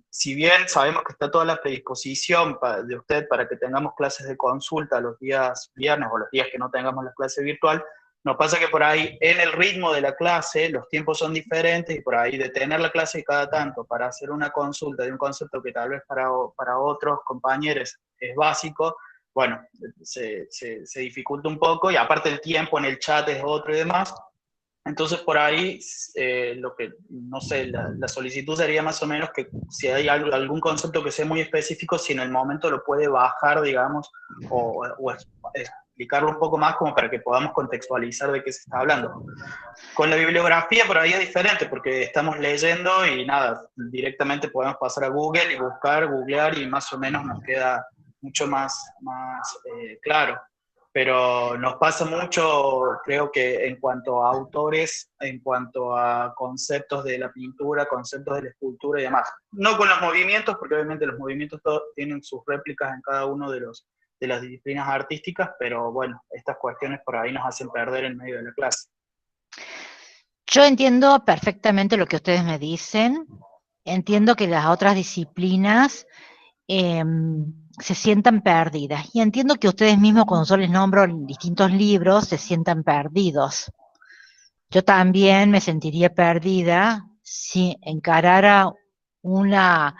Si bien sabemos que está toda la predisposición de usted para que tengamos clases de consulta los días viernes o los días que no tengamos la clase virtual, nos pasa que por ahí en el ritmo de la clase los tiempos son diferentes y por ahí de tener la clase cada tanto para hacer una consulta de un concepto que tal vez para otros compañeros es básico, bueno, se dificulta un poco y aparte el tiempo en el chat es otro y demás. Entonces, por ahí, lo que, no sé, la solicitud sería más o menos que si hay algún concepto que sea muy específico, si en el momento lo puede bajar, digamos, o explicarlo un poco más como para que podamos contextualizar de qué se está hablando. Con la bibliografía por ahí es diferente, porque estamos leyendo y nada, directamente podemos pasar a Google y googlear y más o menos nos queda mucho más claro. Pero nos pasa mucho, creo que en cuanto a autores, en cuanto a conceptos de la pintura, conceptos de la escultura y demás. No con los movimientos, porque obviamente los movimientos todos tienen sus réplicas en cada uno de las disciplinas artísticas, pero bueno, estas cuestiones por ahí nos hacen perder en medio de la clase. Yo entiendo perfectamente lo que ustedes me dicen. Entiendo que las otras disciplinas se sientan perdidas. Y entiendo que ustedes mismos, cuando yo les nombro distintos libros, se sientan perdidos. Yo también me sentiría perdida si encarara una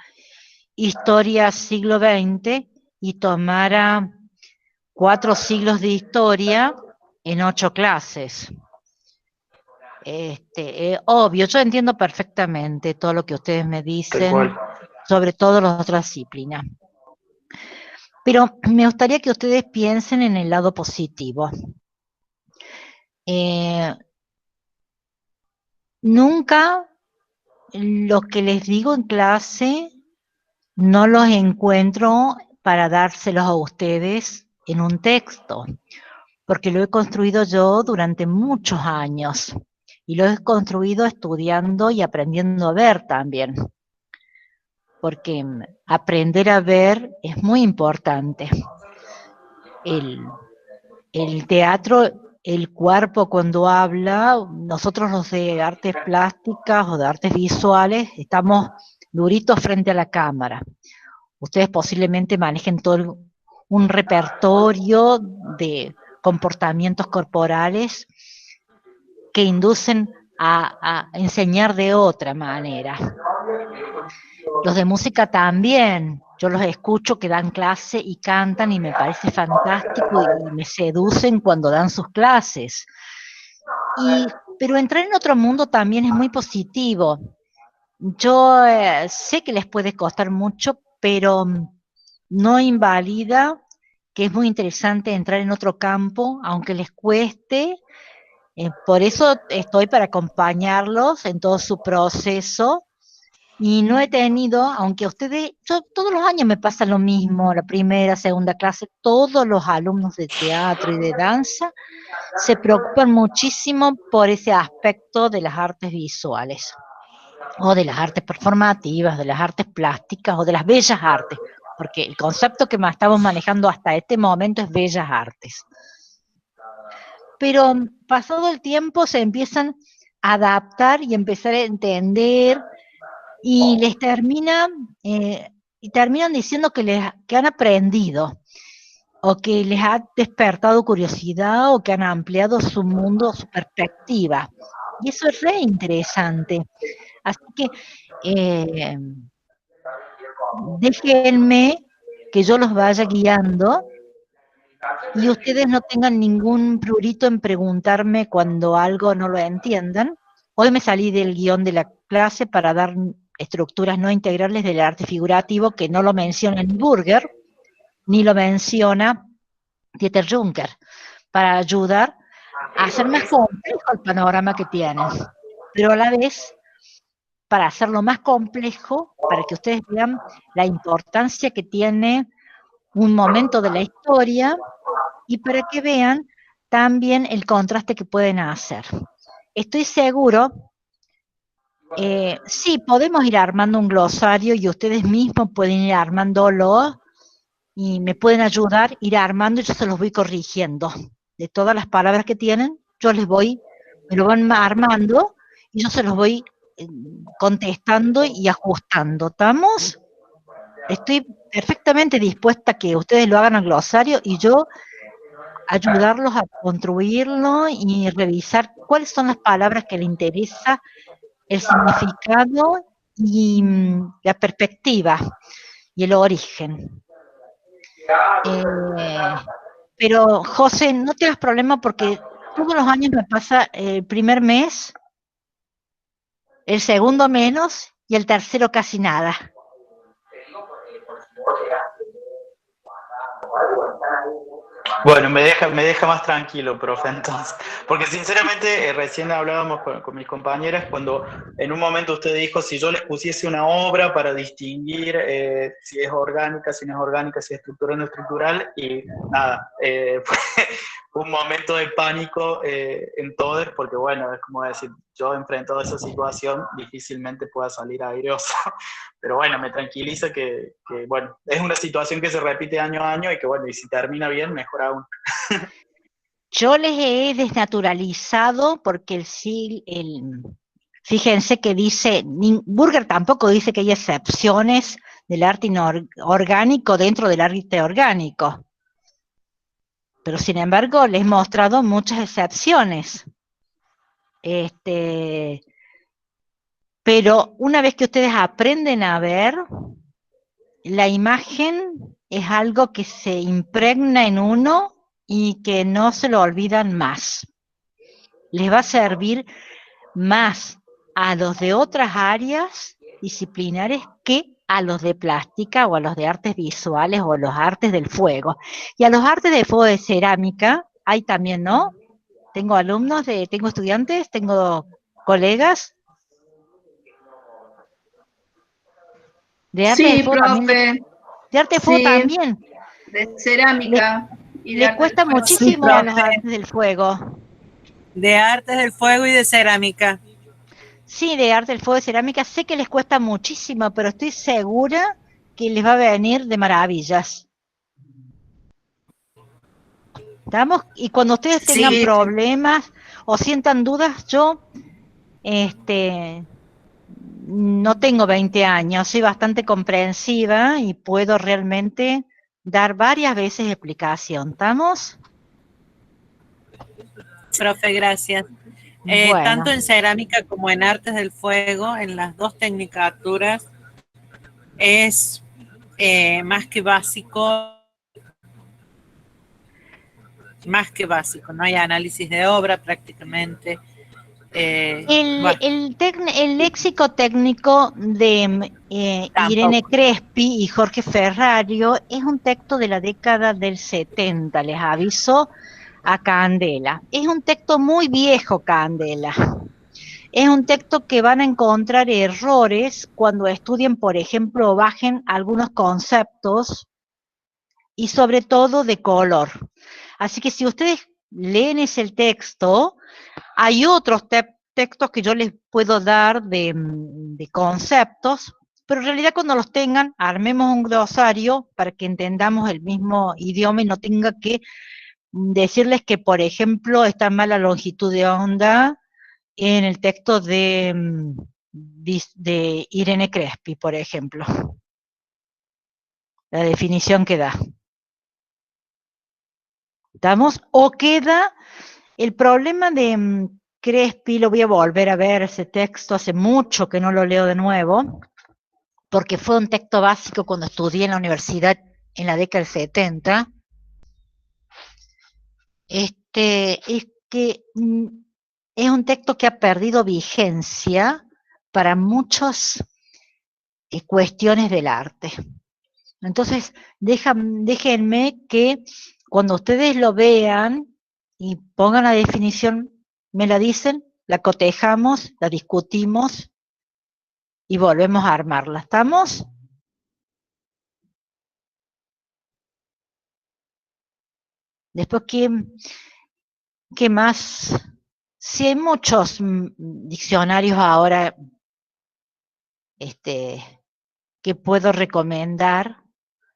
historia siglo XX y tomara 4 siglos de historia en 8 clases. Obvio, yo entiendo perfectamente todo lo que ustedes me dicen, sobre todo las otras disciplinas. Pero me gustaría que ustedes piensen en el lado positivo. Nunca lo que les digo en clase no los encuentro para dárselos a ustedes en un texto, porque lo he construido yo durante muchos años y lo he construido estudiando y aprendiendo a ver también, porque aprender a ver es muy importante. El teatro, el cuerpo cuando habla, nosotros los de artes plásticas o de artes visuales estamos duritos frente a la cámara. Ustedes posiblemente manejen todo un repertorio de comportamientos corporales que inducen a enseñar de otra manera. Los de música también, yo los escucho que dan clase y cantan y me parece fantástico y me seducen cuando dan sus clases. Pero entrar en otro mundo también es muy positivo. Yo sé que les puede costar mucho, pero no invalida que es muy interesante entrar en otro campo, aunque les cueste. Por eso estoy para acompañarlos en todo su proceso. Y no he tenido, aunque ustedes, todos los años me pasa lo mismo, la primera, segunda clase, todos los alumnos de teatro y de danza se preocupan muchísimo por ese aspecto de las artes visuales, o de las artes performativas, de las artes plásticas, o de las bellas artes, porque el concepto que estamos manejando hasta este momento es bellas artes. pero pasado el tiempo se empiezan a adaptar y empezar a entender y les terminan diciendo que han aprendido o que les ha despertado curiosidad o que han ampliado su mundo, su perspectiva. Y eso es re interesante. Así que déjenme que yo los vaya guiando y ustedes no tengan ningún prurito en preguntarme cuando algo no lo entiendan. Hoy me salí del guión de la clase para dar estructuras no integrales del arte figurativo que no lo menciona ni Burger, ni lo menciona Dieter Juncker, para ayudar a hacer más complejo el panorama que tienen, pero a la vez para hacerlo más complejo, para que ustedes vean la importancia que tiene un momento de la historia y para que vean también el contraste que pueden hacer. Estoy seguro, sí, podemos ir armando un glosario y ustedes mismos pueden ir armándolo y me pueden ayudar a ir armando y yo se los voy corrigiendo. De todas las palabras que tienen, me lo van armando y yo se los voy contestando y ajustando. ¿Estamos? Estoy perfectamente dispuesta a que ustedes lo hagan al glosario y yo ayudarlos a construirlo y revisar cuáles son las palabras que les interesa, el significado y la perspectiva y el origen. Pero José, no te hagas problema porque todos los años me pasa el primer mes, el segundo menos y el tercero casi nada. Bueno, me deja más tranquilo, profe, entonces. Porque sinceramente, recién hablábamos con mis compañeras cuando en un momento usted dijo si yo les pusiese una obra para distinguir si es orgánica, si no es orgánica, si es estructural o no estructural, y nada, fue un momento de pánico en todos, porque bueno, es como decir, yo enfrentado a esa situación difícilmente pueda salir airoso. Pero bueno, me tranquiliza que, bueno, es una situación que se repite año a año y que bueno, y si termina bien, mejor aún. Yo les he desnaturalizado porque fíjense que dice, Burger tampoco dice que hay excepciones del arte orgánico dentro del arte orgánico. Pero sin embargo, les he mostrado muchas excepciones. Pero una vez que ustedes aprenden a ver, la imagen es algo que se impregna en uno y que no se lo olvidan más. Les va a servir más a los de otras áreas disciplinares que a los de plástica o a los de artes visuales o a los artes del fuego. Y a los artes de fuego de cerámica hay también, ¿no? Tengo alumnos, tengo estudiantes, tengo colegas. De arte de fuego profe. también. De arte de fuego también. De cerámica. Le cuesta muchísimo a los artes del fuego. De artes del fuego y de cerámica. Sí, de arte del fuego y cerámica. Sé que les cuesta muchísimo, pero estoy segura que les va a venir de maravillas. ¿Estamos? Y cuando ustedes tengan problemas o sientan dudas, yo no tengo 20 años, soy bastante comprensiva y puedo realmente dar varias veces explicación. ¿Estamos? Profe, gracias. Bueno. Tanto en cerámica como en artes del fuego, en las dos tecnicaturas, es más que básico, no hay análisis de obra prácticamente. El léxico técnico de Irene Crespi y Jorge Ferrario es un texto de la década del 70, les aviso a Candela. Es un texto muy viejo, Candela. Es un texto que van a encontrar errores cuando estudien, por ejemplo, bajen algunos conceptos y sobre todo de color. Así que si ustedes leen ese texto, hay otros textos que yo les puedo dar de conceptos, pero en realidad cuando los tengan, armemos un glosario para que entendamos el mismo idioma y no tenga que decirles que, por ejemplo, está mal la longitud de onda en el texto de Irene Crespi, por ejemplo. La definición que da. ¿Estamos? O queda el problema de Crespi, lo voy a volver a ver ese texto, hace mucho que no lo leo de nuevo, porque fue un texto básico cuando estudié en la universidad en la década del 70. Es que es un texto que ha perdido vigencia para muchas cuestiones del arte. Entonces, déjenme que cuando ustedes lo vean y pongan la definición, me la dicen, la cotejamos, la discutimos y volvemos a armarla. ¿Estamos? Después, ¿qué más? Sí, hay muchos diccionarios ahora que puedo recomendar,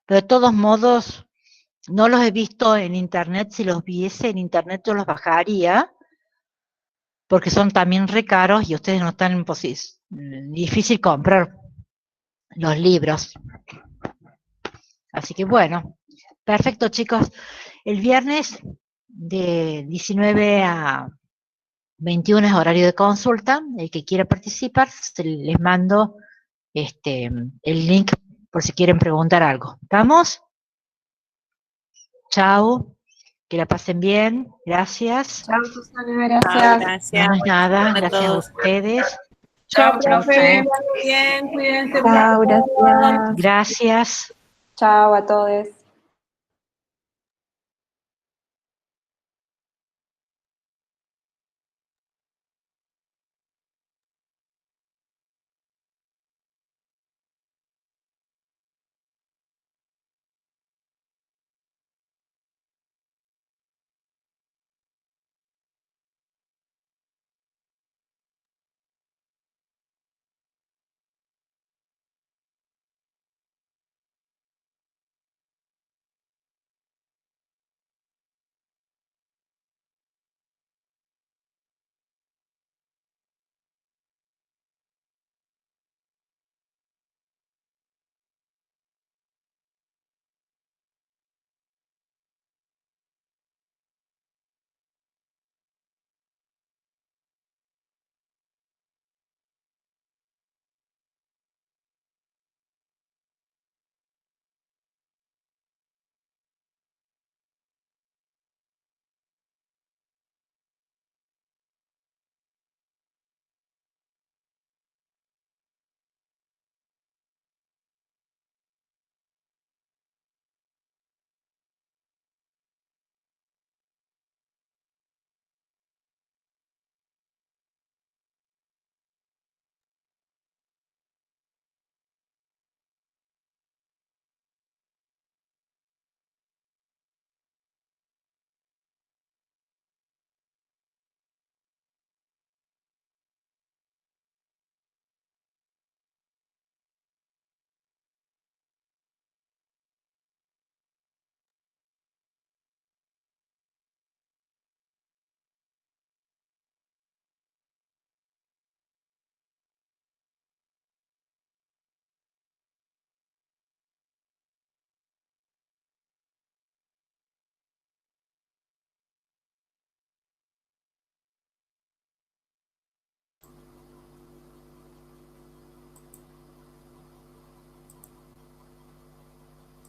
pero de todos modos no los he visto en internet. Si los viese en internet yo los bajaría, porque son también re caros y ustedes no están en posición, difícil comprar los libros. Así que bueno, perfecto chicos. El viernes de 19 a 21 es horario de consulta. El que quiera participar, les mando el link por si quieren preguntar algo. ¿Estamos? Chao. Que la pasen bien. Gracias. Chao, Susana, gracias. Gracias. No es nada. Gracias a todos. ustedes. Chao, Chao, profe. chao. Muy bien, cuídense. Chao, gracias. Gracias. Chao a todos.